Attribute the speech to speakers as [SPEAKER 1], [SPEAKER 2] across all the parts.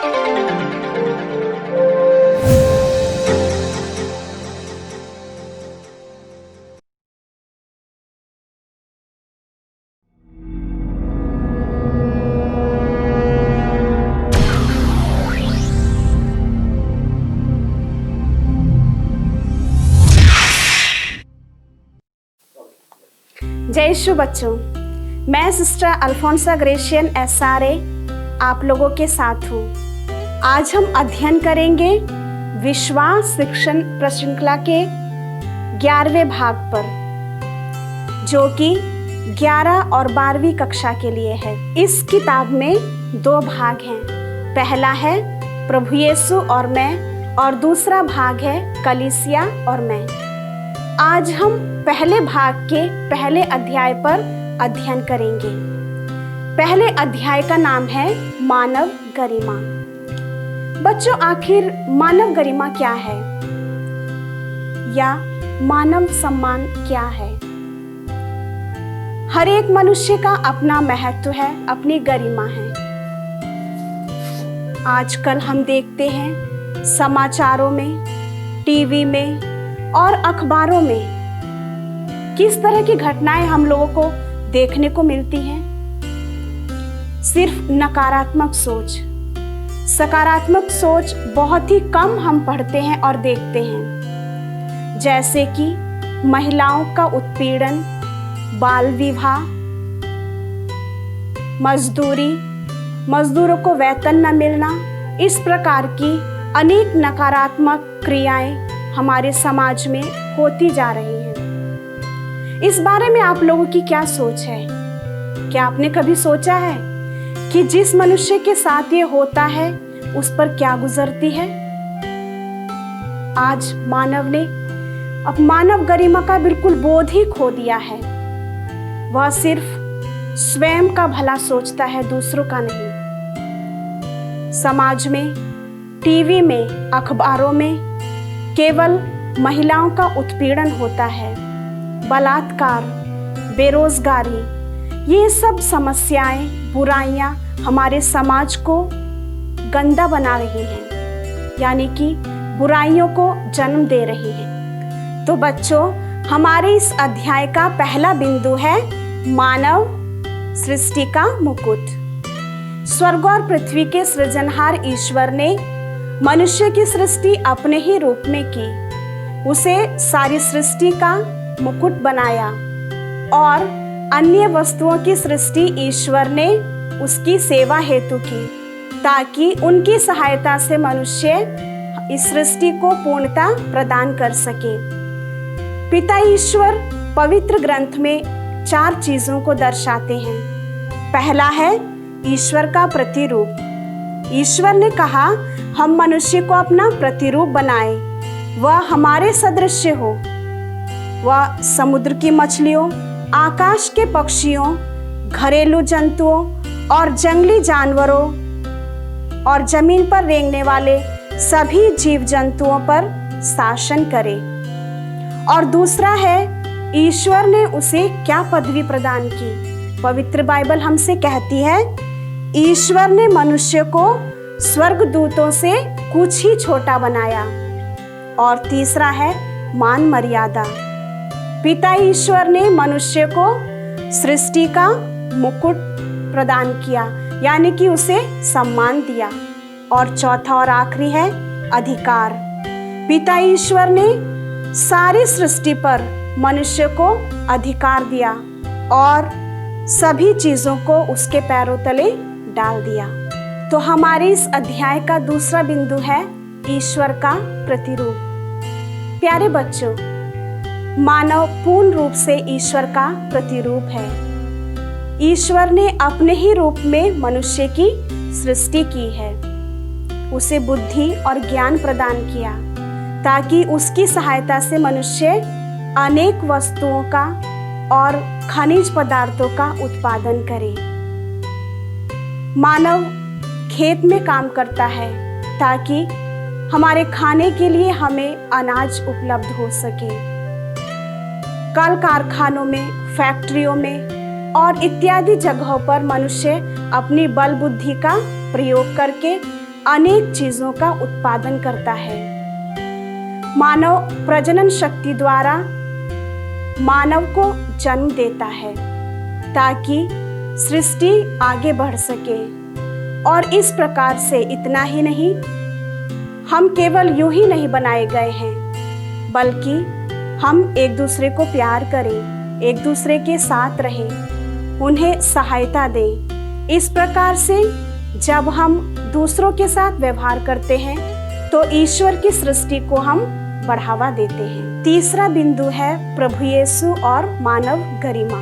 [SPEAKER 1] जय यीशु बच्चों, मैं सिस्टर अल्फोंसा ग्रेशियन SRA आप लोगों के साथ हूँ। आज हम अध्ययन करेंगे विश्वास शिक्षण प्रश्रृंखला के 11वें भाग पर, जो कि 11 और 12वीं कक्षा के लिए है। इस किताब में 2 भाग हैं। पहला है प्रभु यीशु और मैं, और दूसरा भाग है कलीसिया और मैं। आज हम पहले भाग के पहले अध्याय पर अध्ययन करेंगे। पहले अध्याय का नाम है मानव गरिमा। बच्चों, आखिर मानव गरिमा क्या है या मानव सम्मान क्या है? हर एक मनुष्य का अपना महत्व है, अपनी गरिमा है। आजकल हम देखते हैं समाचारों में, टीवी में और अखबारों में किस तरह की घटनाएं हम लोगों को देखने को मिलती हैं। सिर्फ नकारात्मक सोच, सकारात्मक सोच बहुत ही कम हम पढ़ते हैं और देखते हैं। जैसे कि महिलाओं का उत्पीड़न, बाल विवाह, मजदूरी, मजदूरों को वेतन न मिलना, इस प्रकार की अनेक नकारात्मक क्रियाएं हमारे समाज में होती जा रही हैं। इस बारे में आप लोगों की क्या सोच है? क्या आपने कभी सोचा है कि जिस मनुष्य के साथ ये होता है उस पर क्या गुजरती है? आज मानव ने अब मानव गरिमा का बिल्कुल बोध ही खो दिया है। वह सिर्फ स्वयं का भला सोचता है, दूसरों का नहीं। समाज में, टीवी में, अखबारों में केवल महिलाओं का उत्पीड़न होता है। बलात्कार, बेरोजगारी, ये सब समस्याएं, बुराइयां हमारे समाज को गंदा बना रही हैं, यानी कि बुराइयों को जन्म दे रही हैं। तो बच्चों, हमारे इस अध्याय का पहला बिंदु है मानव सृष्टि का मुकुट। स्वर्ग और पृथ्वी के सृजनहार ईश्वर ने मनुष्य की सृष्टि अपने ही रूप में की। उसे सारी सृष्टि का मुकुट बनाया और अन्य वस्तुओं की सृष्टि ईश्वर ने उसकी सेवा हेतु की, ताकि उनकी सहायता से मनुष्य इस सृष्टि को पूर्णता प्रदान कर सके। पिता ईश्वर पवित्र ग्रंथ में 4 चीजों को दर्शाते हैं। पहला है ईश्वर का प्रतिरूप। ईश्वर ने कहा, हम मनुष्य को अपना प्रतिरूप बनाए, वह हमारे सदृश्य हो। वह समुद्र की मछलियों, आकाश के पक्षियों, घरेलू जंतुओं और जंगली जानवरों और जमीन पर रेंगने वाले सभी जीव जंतुओं पर शासन करे। और दूसरा है, ईश्वर ने उसे क्या पदवी प्रदान की। पवित्र बाइबल हमसे कहती है, ईश्वर ने मनुष्य को स्वर्गदूतों से कुछ ही छोटा बनाया। और तीसरा है मान मर्यादा। पिता ईश्वर ने मनुष्य को सृष्टि का मुकुट प्रदान किया, यानी कि उसे सम्मान दिया। और चौथा और आखिरी है अधिकार। पिता ईश्वर ने सारी सृष्टि पर मनुष्य को अधिकार दिया और सभी चीजों को उसके पैरों तले डाल दिया। तो हमारे इस अध्याय का दूसरा बिंदु है ईश्वर का प्रतिरूप। प्यारे बच्चों, मानव पूर्ण रूप से ईश्वर का प्रतिरूप है। ईश्वर ने अपने ही रूप में मनुष्य की सृष्टि की है। उसे बुद्धि और ज्ञान प्रदान किया, ताकि उसकी सहायता से मनुष्य अनेक वस्तुओं का और खनिज पदार्थों का उत्पादन करे। मानव खेत में काम करता है ताकि हमारे खाने के लिए हमें अनाज उपलब्ध हो सके। कल कारखानों में, फैक्ट्रियों में और इत्यादि जगहों पर मनुष्य अपनी बल बुद्धि का प्रयोग करके अनेक चीजों का उत्पादन करता है। मानव प्रजनन शक्ति द्वारा मानव को जन्म देता है ताकि सृष्टि आगे बढ़ सके। और इस प्रकार से इतना ही नहीं, हम केवल यूं ही नहीं बनाए गए हैं, बल्कि हम एक दूसरे को प्यार करें, एक दूसरे के साथ रहें, उन्हें सहायता दें। इस प्रकार से जब हम दूसरों के साथ व्यवहार करते हैं तो ईश्वर की सृष्टि को हम बढ़ावा देते हैं। तीसरा बिंदु है प्रभु यीशु और मानव गरिमा।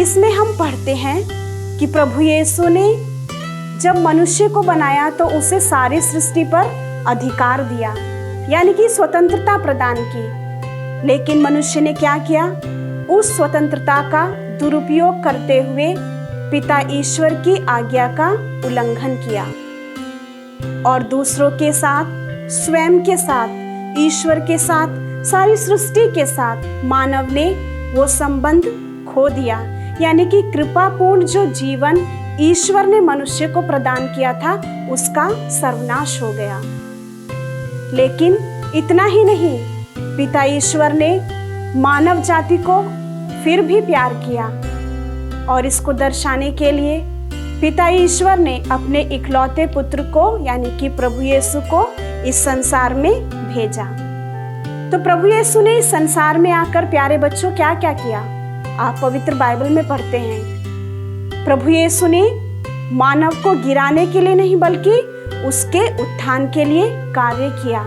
[SPEAKER 1] इसमें हम पढ़ते हैं कि प्रभु यीशु ने जब मनुष्य को बनाया तो उसे सारी सृष्टि पर अधिकार दिया, यानी कि स्वतंत्रता प्रदान की। लेकिन मनुष्य ने क्या किया? उस स्वतंत्रता का दुरुपयोग करते हुए पिता ईश्वर की आज्ञा का उल्लंघन किया और दूसरों के साथ, स्वयं के साथ, ईश्वर के साथ, सारी सृष्टि के साथ मानव ने वो संबंध खो दिया। यानी कि कृपापूर्ण जो जीवन ईश्वर ने मनुष्य को प्रदान किया था उसका सर्वनाश हो गया। लेकिन इतना ही नहीं, पिता ईश्वर ने मानव जाति को फिर भी प्यार किया और इसको दर्शाने के लिए पिता ईश्वर ने अपने इकलौते पुत्र को यानी कि प्रभु यीशु को इस संसार में भेजा। तो प्रभु यीशु ने इस संसार में आकर प्यारे बच्चों क्या क्या किया? आप पवित्र बाइबल में पढ़ते हैं, प्रभु यीशु ने मानव को गिराने के लिए नहीं बल्कि उसके उत्थान के लिए कार्य किया।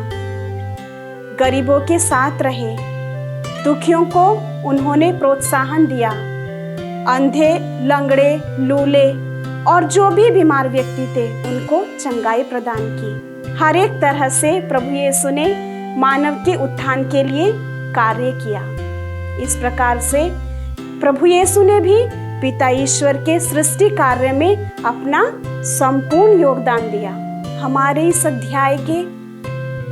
[SPEAKER 1] गरीबों के साथ रहे, दुखियों को उन्होंने प्रोत्साहन दिया, अंधे, लंगड़े, लूले और जो भी बीमार व्यक्ति थे उनको चंगाई प्रदान की। हर एक तरह से प्रभु यीशु ने मानव के उत्थान के लिए कार्य किया। इस प्रकार से प्रभु यीशु ने भी पिता ईश्वर के सृष्टि कार्य में अपना संपूर्ण योगदान दिया। हमारे इस अध्याय के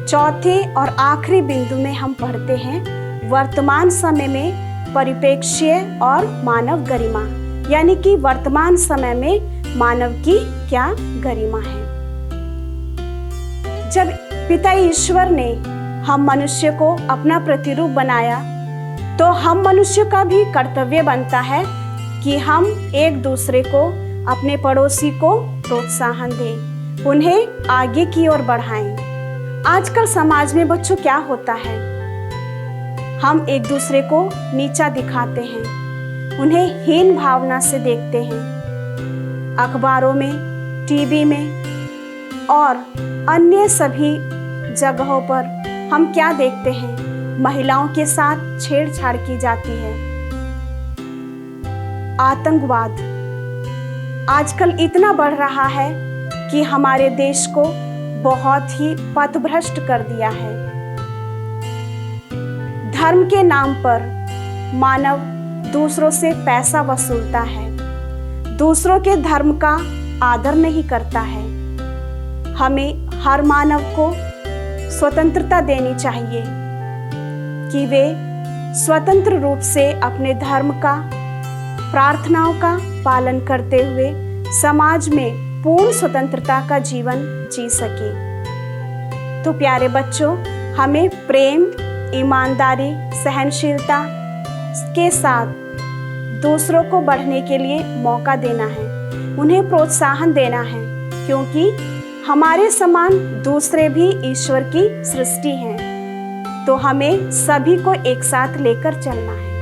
[SPEAKER 1] चौथे और आखिरी बिंदु में हम पढ़ते हैं वर्तमान समय में परिप्रेक्ष्य और मानव गरिमा, यानी कि वर्तमान समय में मानव की क्या गरिमा है। जब पिता ईश्वर ने हम मनुष्य को अपना प्रतिरूप बनाया तो हम मनुष्य का भी कर्तव्य बनता है कि हम एक दूसरे को, अपने पड़ोसी को प्रोत्साहन दें, उन्हें आगे की ओर बढ़ाएं। आजकल समाज में बच्चों क्या होता है? हम एक दूसरे को नीचा दिखाते हैं, उन्हें हीन भावना से देखते हैं। अखबारों में, टीवी में और अन्य सभी जगहों पर हम क्या देखते हैं? महिलाओं के साथ छेड़छाड़ की जाती है। आतंकवाद आजकल इतना बढ़ रहा है कि हमारे देश को बहुत ही पथभ्रष्ट कर दिया है। धर्म के नाम पर मानव दूसरों से पैसा वसूलता है, दूसरों के धर्म का आदर नहीं करता है। हमें हर मानव को स्वतंत्रता देनी चाहिए कि वे स्वतंत्र रूप से अपने धर्म का, प्रार्थनाओं का पालन करते हुए समाज में पूर्ण स्वतंत्रता का जीवन जी सके। तो प्यारे बच्चों, हमें प्रेम, ईमानदारी, सहनशीलता के साथ दूसरों को बढ़ने के लिए मौका देना है, उन्हें प्रोत्साहन देना है, क्योंकि हमारे समान दूसरे भी ईश्वर की सृष्टि हैं। तो हमें सभी को एक साथ लेकर चलना है।